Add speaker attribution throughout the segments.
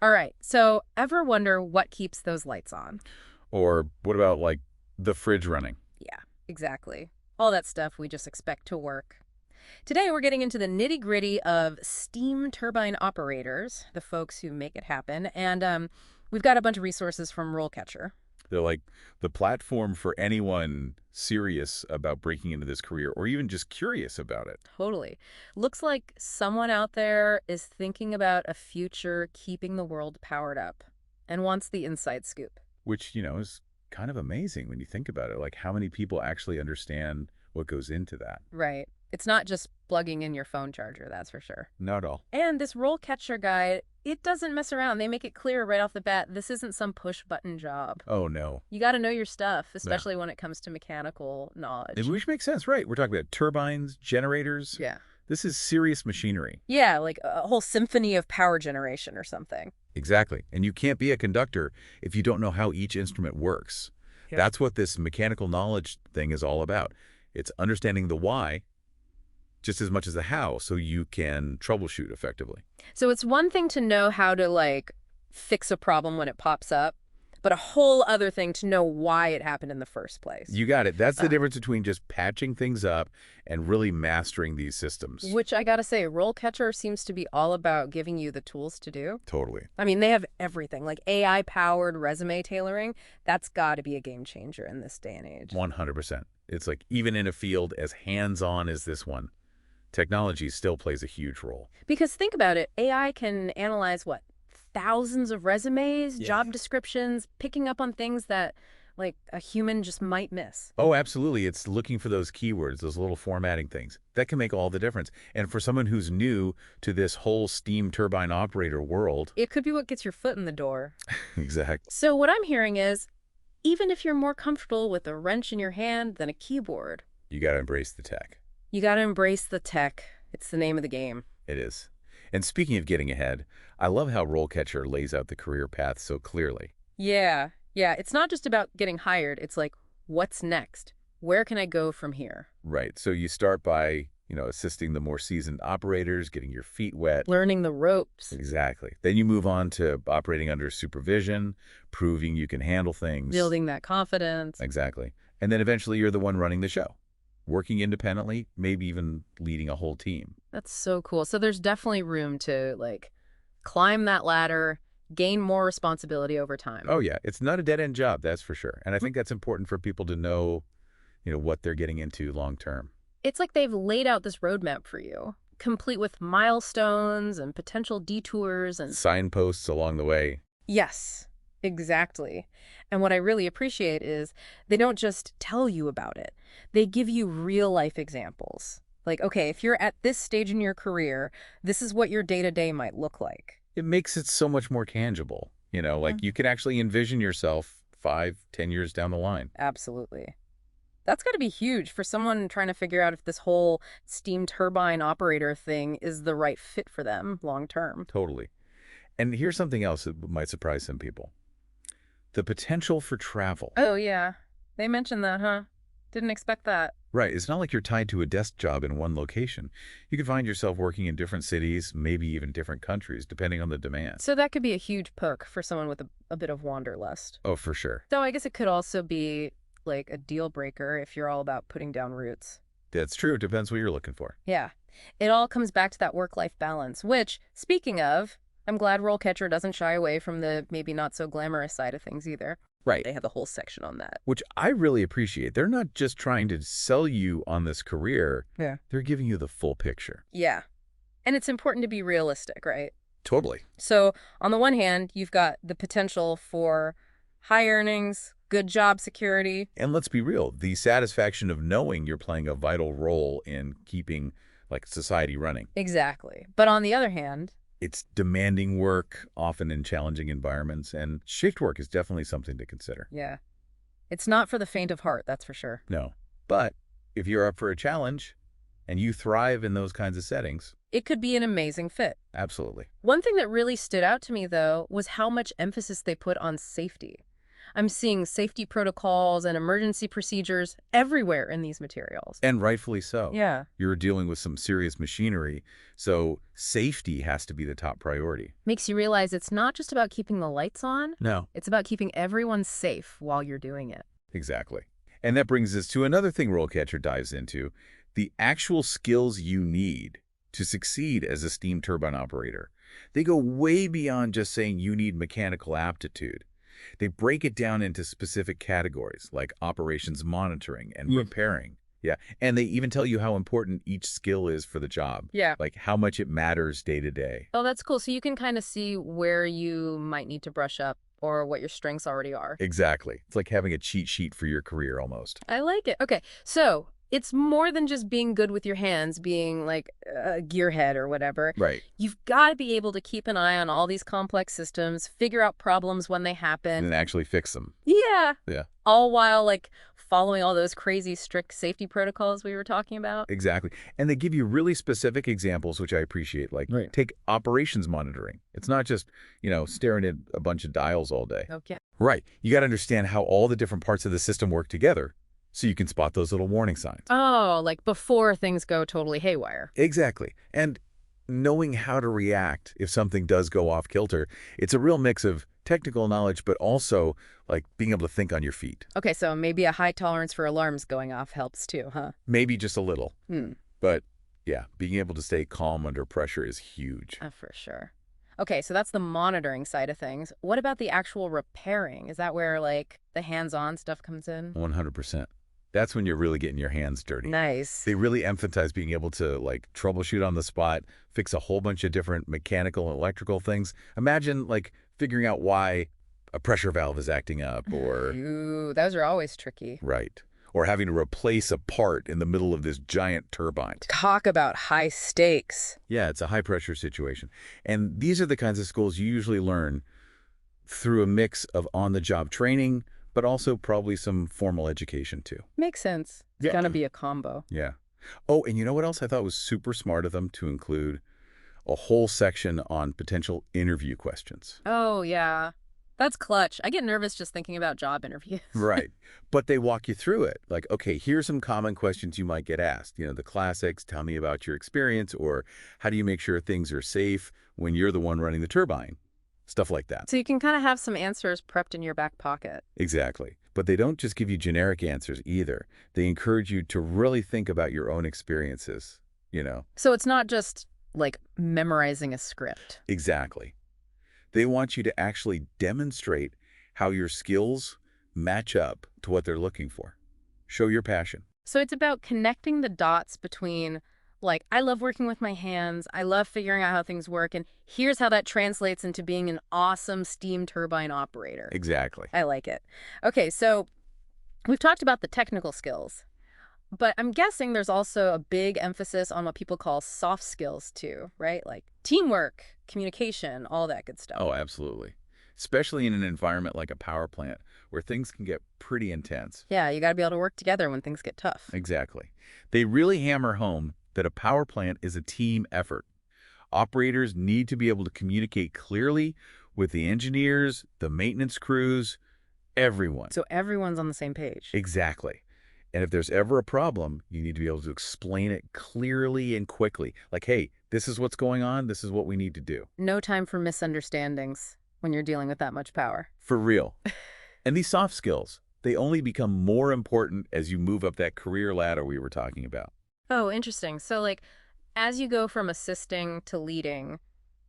Speaker 1: All right, so ever wonder what keeps those lights on?
Speaker 2: Or what about, like, the fridge running?
Speaker 1: Yeah, exactly. All that stuff we just expect to work. Today, we're getting into the nitty-gritty of steam turbine operators, the folks who make it happen, and we've got a bunch of resources from RoleCatcher.
Speaker 2: They're like the platform for anyone serious about breaking into this career or even just curious about it,
Speaker 1: Totally. Looks like someone out there is thinking about a future keeping the world powered up and wants the inside scoop.
Speaker 2: which, is kind of amazing when you think about it. Like, how many people actually understand what goes into that?
Speaker 1: Right. It's not just plugging in your phone charger, that's for sure.
Speaker 2: Not all.
Speaker 1: And this roll catcher guide, it doesn't mess around. They make it clear right off the bat, this isn't some push button job.
Speaker 2: Oh, no.
Speaker 1: You got to know your stuff,
Speaker 2: Yeah.
Speaker 1: especially when it comes to mechanical knowledge.
Speaker 2: Which makes sense, right? We're talking about turbines, generators.
Speaker 1: Yeah.
Speaker 2: This is serious machinery.
Speaker 1: Yeah, like a whole symphony of power generation or something.
Speaker 2: Exactly. And you can't be a conductor if you don't know how each instrument works.
Speaker 1: Yeah.
Speaker 2: That's what this mechanical knowledge thing is all about. It's understanding the why just as much as the how so you can troubleshoot effectively.
Speaker 1: So it's one thing to know how to like fix a problem when it pops up, but a whole other thing to know why it happened in the first place.
Speaker 2: You got it. That's the
Speaker 1: Uh,
Speaker 2: difference between just patching things up and really mastering these systems.
Speaker 1: which I gotta say, RoleCatcher seems to be all about giving you the tools to do.
Speaker 2: Totally.
Speaker 1: I mean, they have everything, like AI-powered resume tailoring. That's got to be a game changer in this day and age.
Speaker 2: 100%. It's like even in a field as hands-on as this one, technology still plays a huge role.
Speaker 1: Because think about it, AI can analyze what? Thousands of resumes,
Speaker 2: Yeah.
Speaker 1: job descriptions, picking up on things that like a human just might miss.
Speaker 2: Oh, absolutely. It's looking for those keywords, those little formatting things. That can make all the difference. And for someone who's new to this whole steam turbine operator world,
Speaker 1: It could be what gets your foot in the door.
Speaker 2: exactly.
Speaker 1: So what I'm hearing is, even if you're more comfortable with a wrench in your hand than a keyboard,
Speaker 2: You got to embrace the tech.
Speaker 1: you got to embrace the tech. It's the name of the game.
Speaker 2: It is. And speaking of getting ahead, I love how RoleCatcher lays out the career path so clearly.
Speaker 1: Yeah, yeah. It's not just about getting hired. It's like, what's next? Where can I go from here?
Speaker 2: Right. So you start by, assisting the more seasoned operators, getting your feet wet.
Speaker 1: Learning the ropes.
Speaker 2: Exactly. Then you move on to operating under supervision, proving you can handle things.
Speaker 1: Building that confidence.
Speaker 2: Exactly. And then eventually you're the one running the show, working independently, maybe even leading a whole team.
Speaker 1: That's so cool. So there's definitely room to like climb that ladder, gain more responsibility over time.
Speaker 2: Oh, yeah. It's not a dead-end job, that's for sure. And I think that's important for people to know, what they're getting into long term.
Speaker 1: It's like they've laid out this roadmap for you, complete with milestones and potential detours and
Speaker 2: Signposts along the way.
Speaker 1: yes, exactly. And what I really appreciate is they don't just tell you about it. They give you real life examples. Like, okay, if you're at this stage in your career, this is what your day-to-day might look like.
Speaker 2: It makes it so much more tangible. Like you can actually envision yourself 5, 10 years down the line.
Speaker 1: Absolutely. That's got to be huge for someone trying to figure out if this whole steam turbine operator thing is the right fit for them long term.
Speaker 2: Totally. And here's something else that might surprise some people. The potential for travel.
Speaker 1: Oh, yeah. They mentioned that, huh? Didn't expect that.
Speaker 2: Right. It's not like you're tied to a desk job in one location. You could find yourself working in different cities, maybe even different countries, depending on the demand.
Speaker 1: So that could be a huge perk for someone with a bit of wanderlust.
Speaker 2: Oh, for sure.
Speaker 1: So I guess it could also be like a deal breaker if you're all about putting down roots.
Speaker 2: That's true. It depends what you're looking for.
Speaker 1: Yeah. It all comes back to that work-life balance, which, speaking of, I'm glad RoleCatcher doesn't shy away from the maybe not so glamorous side of things either.
Speaker 2: Right.
Speaker 1: They have the whole section on that.
Speaker 2: Which I really appreciate. They're not just trying to sell you on this career.
Speaker 1: Yeah.
Speaker 2: They're giving you the full picture.
Speaker 1: Yeah. And it's important to be realistic, right?
Speaker 2: Totally.
Speaker 1: So on the one hand, you've got the potential for high earnings, good job security.
Speaker 2: And let's be real, the satisfaction of knowing you're playing a vital role in keeping society running.
Speaker 1: Exactly. But on the other hand,
Speaker 2: It's demanding work, often in challenging environments, and shift work is definitely something to consider.
Speaker 1: yeah, it's not for the faint of heart, that's for sure.
Speaker 2: No. But if you're up for a challenge and you thrive in those kinds of settings,
Speaker 1: It could be an amazing fit.
Speaker 2: absolutely.
Speaker 1: One thing that really stood out to me, though, was how much emphasis they put on safety. I'm seeing safety protocols and emergency procedures everywhere in these materials.
Speaker 2: And rightfully so.
Speaker 1: Yeah.
Speaker 2: You're dealing with some serious machinery, so safety has to be the top priority.
Speaker 1: Makes you realize it's not just about keeping the lights on,
Speaker 2: No.
Speaker 1: it's about keeping everyone safe while you're doing it.
Speaker 2: Exactly. And that brings us to another thing RoleCatcher dives into, the actual skills you need to succeed as a steam turbine operator. They go way beyond just saying you need mechanical aptitude. They break it down into specific categories like operations monitoring and repairing. Yeah, and they even tell you how important each skill is for the job,
Speaker 1: Yeah.
Speaker 2: like how much it matters day to day.
Speaker 1: Oh, that's cool. So you can kind of see where you might need to brush up or what your strengths already are.
Speaker 2: Exactly. It's like having a cheat sheet for your career almost.
Speaker 1: I like it. Okay, so it's more than just being good with your hands, being like a gearhead or whatever.
Speaker 2: Right.
Speaker 1: You've got to be able to keep an eye on all these complex systems, figure out problems when they happen.
Speaker 2: And actually fix them.
Speaker 1: Yeah.
Speaker 2: Yeah.
Speaker 1: All while like following all those crazy strict safety protocols we were talking about.
Speaker 2: Exactly. And they give you really specific examples, which I appreciate. Like,
Speaker 1: Right.
Speaker 2: take operations monitoring. It's not just, staring at a bunch of dials all day.
Speaker 1: Okay.
Speaker 2: Right. You got to understand how all the different parts of the system work together so you can spot those little warning signs.
Speaker 1: Oh, like before things go totally haywire.
Speaker 2: Exactly. And knowing how to react if something does go off kilter, it's a real mix of technical knowledge, but also like being able to think on your feet.
Speaker 1: Okay, so maybe a high tolerance for alarms going off helps too, huh?
Speaker 2: Maybe just a little.
Speaker 1: Hmm.
Speaker 2: But yeah, being able to stay calm under pressure is huge.
Speaker 1: For sure. Okay, so that's the monitoring side of things. What about the actual repairing? Is that where like the hands-on stuff comes in?
Speaker 2: 100%. That's when you're really getting your hands dirty.
Speaker 1: Nice.
Speaker 2: They really emphasize being able to like troubleshoot on the spot, fix a whole bunch of different mechanical and electrical things. Imagine like figuring out why a pressure valve is acting up or
Speaker 1: Ooh, those are always tricky.
Speaker 2: right. Or having to replace a part in the middle of this giant turbine.
Speaker 1: Talk about high stakes.
Speaker 2: Yeah, it's a high pressure situation. And these are the kinds of skills you usually learn through a mix of on-the-job training, but also probably some formal education too.
Speaker 1: Makes sense. It's
Speaker 2: Yeah.
Speaker 1: gonna be a combo.
Speaker 2: Yeah. Oh, and you know what else I thought was super smart of them to include? A whole section on potential interview questions.
Speaker 1: Oh, yeah. That's clutch. I get nervous just thinking about job interviews.
Speaker 2: Right. But they walk you through it. Like, okay, here's some common questions you might get asked. The classics, tell me about your experience, or how do you make sure things are safe when you're the one running the turbine? Stuff like that.
Speaker 1: So you can kind of have some answers prepped in your back pocket.
Speaker 2: Exactly. But they don't just give you generic answers either. They encourage you to really think about your own experiences,
Speaker 1: So it's not just like memorizing a script.
Speaker 2: Exactly. They want you to actually demonstrate how your skills match up to what they're looking for. Show your passion.
Speaker 1: So it's about connecting the dots between, like, I love working with my hands, I love figuring out how things work, and here's how that translates into being an awesome steam turbine operator.
Speaker 2: Exactly.
Speaker 1: I like it. Okay, so we've talked about the technical skills, but I'm guessing there's also a big emphasis on what people call soft skills too, right? Like teamwork, communication, all that good stuff.
Speaker 2: Oh, absolutely. Especially in an environment like a power plant where things can get pretty intense.
Speaker 1: Yeah, you got to be able to work together when things get tough.
Speaker 2: Exactly. They really hammer home that a power plant is a team effort. Operators need to be able to communicate clearly with the engineers, the maintenance crews, everyone.
Speaker 1: So everyone's on the same page.
Speaker 2: Exactly. And if there's ever a problem, you need to be able to explain it clearly and quickly. Like, hey, this is what's going on. This is what we need to do.
Speaker 1: No time for misunderstandings when you're dealing with that much power.
Speaker 2: For real. And these soft skills, they only become more important as you move up that career ladder we were talking about.
Speaker 1: Oh, interesting. So like, as you go from assisting to leading,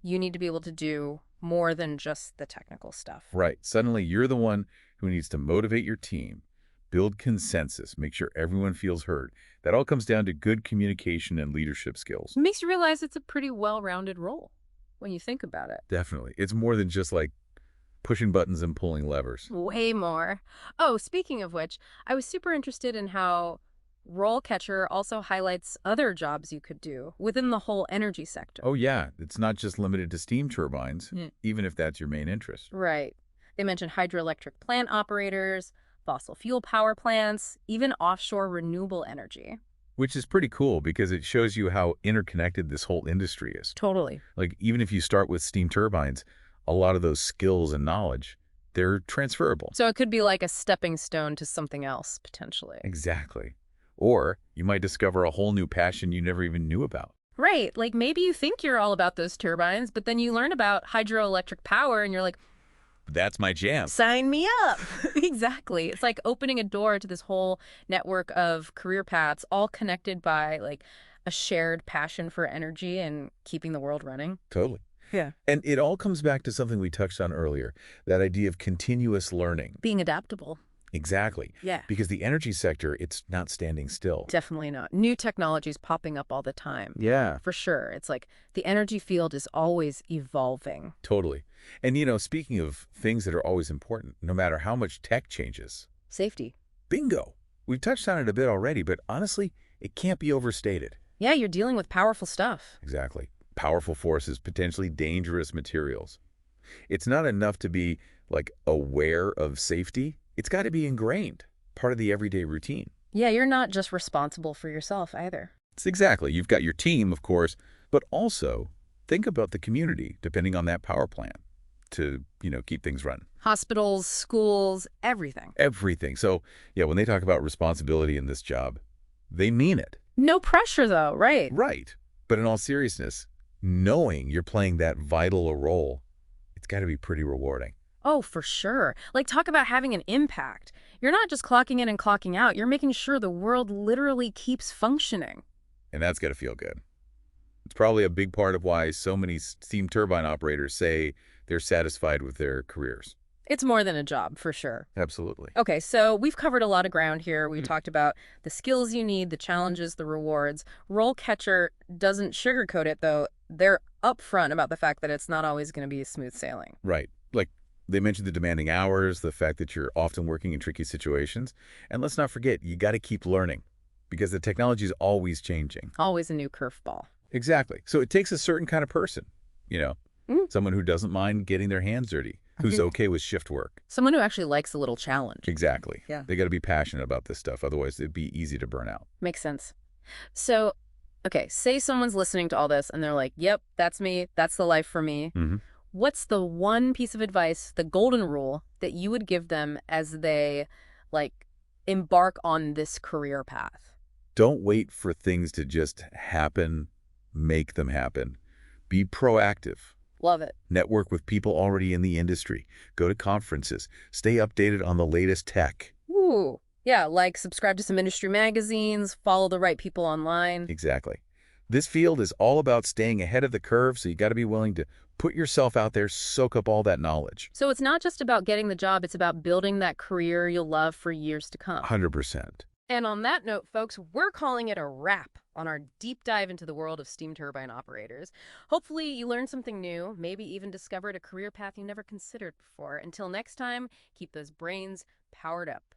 Speaker 1: you need to be able to do more than just the technical stuff.
Speaker 2: Right. Suddenly, you're the one who needs to motivate your team, build consensus, make sure everyone feels heard. That all comes down to good communication and leadership skills.
Speaker 1: It makes you realize it's a pretty well-rounded role when you think about it.
Speaker 2: Definitely. It's more than just like pushing buttons and pulling levers.
Speaker 1: Way more. Oh, speaking of which, I was super interested in how RoleCatcher also highlights other jobs you could do within the whole energy sector.
Speaker 2: Oh, yeah. It's not just limited to steam turbines, even if that's your main interest.
Speaker 1: Right. They mentioned hydroelectric plant operators, fossil fuel power plants, even offshore renewable energy.
Speaker 2: Which is pretty cool because it shows you how interconnected this whole industry is.
Speaker 1: Totally.
Speaker 2: Like, even if you start with steam turbines, a lot of those skills and knowledge They're transferable.
Speaker 1: So it could be like a stepping stone to something else, potentially.
Speaker 2: Exactly. Or you might discover a whole new passion you never even knew about.
Speaker 1: Right. Like maybe you think you're all about those turbines, but then you learn about hydroelectric power and you're like,
Speaker 2: That's my jam.
Speaker 1: sign me up. Exactly. It's like opening a door to this whole network of career paths, all connected by like a shared passion for energy and keeping the world running.
Speaker 2: Totally.
Speaker 1: Yeah.
Speaker 2: And it all comes back to something we touched on earlier, that idea of continuous learning.
Speaker 1: Being adaptable.
Speaker 2: Exactly.
Speaker 1: Yeah.
Speaker 2: Because the energy sector, it's not standing still.
Speaker 1: Definitely not. New technologies popping up all the time.
Speaker 2: Yeah,
Speaker 1: For sure. It's like the energy field is always evolving.
Speaker 2: totally. And, speaking of things that are always important, no matter how much tech changes,
Speaker 1: Safety.
Speaker 2: bingo. We've touched on it a bit already, but honestly, it can't be overstated.
Speaker 1: Yeah, you're dealing with powerful stuff.
Speaker 2: Exactly. Powerful forces, potentially dangerous materials. It's not enough to be, like, aware of safety. It's got to be ingrained, part of the everyday routine.
Speaker 1: Yeah, you're not just responsible for yourself either.
Speaker 2: It's exactly. You've got your team, of course, but also think about the community, depending on that power plant, to, keep things running.
Speaker 1: Hospitals, schools, everything.
Speaker 2: Everything. So, yeah, when they talk about responsibility in this job, they mean it.
Speaker 1: No pressure though, right?
Speaker 2: Right. But in all seriousness, knowing you're playing that vital a role, it's got to be pretty rewarding.
Speaker 1: Oh, for sure. Like talk about having an impact. You're not just clocking in and clocking out. You're making sure the world literally keeps functioning.
Speaker 2: And that's got to feel good. It's probably a big part of why so many steam turbine operators say they're satisfied with their careers.
Speaker 1: It's more than a job, for sure.
Speaker 2: Absolutely.
Speaker 1: Okay, so we've covered a lot of ground here. We talked about the skills you need, the challenges, the rewards. RoleCatcher doesn't sugarcoat it, though. They're upfront about the fact that it's not always going to be smooth sailing.
Speaker 2: Right. Like they mentioned the demanding hours, the fact that you're often working in tricky situations. And let's not forget, you got to keep learning because the technology is always changing.
Speaker 1: Always a new curveball.
Speaker 2: Exactly. So it takes a certain kind of person, someone who doesn't mind getting their hands dirty, who's okay with shift work.
Speaker 1: Someone who actually likes a little challenge.
Speaker 2: Exactly.
Speaker 1: Yeah.
Speaker 2: They got to be passionate about this stuff. Otherwise, it'd be easy to burn out.
Speaker 1: Makes sense. So, okay, say someone's listening to all this and they're like, yep, that's me. That's the life for me.
Speaker 2: Mm-hmm.
Speaker 1: What's the one piece of advice, the golden rule, that you would give them as they, embark on this career path?
Speaker 2: Don't wait for things to just happen. Make them happen. Be proactive.
Speaker 1: Love it.
Speaker 2: Network with people already in the industry. Go to conferences. Stay updated on the latest tech.
Speaker 1: Ooh. Yeah, subscribe to some industry magazines, follow the right people online.
Speaker 2: Exactly. This field is all about staying ahead of the curve, so you got to be willing to put yourself out there, soak up all that knowledge.
Speaker 1: So it's not just about getting the job, it's about building that career you'll love for years to come.
Speaker 2: 100%.
Speaker 1: And on that note, folks, we're calling it a wrap on our deep dive into the world of steam turbine operators. Hopefully you learned something new, maybe even discovered a career path you never considered before. Until next time, keep those brains powered up.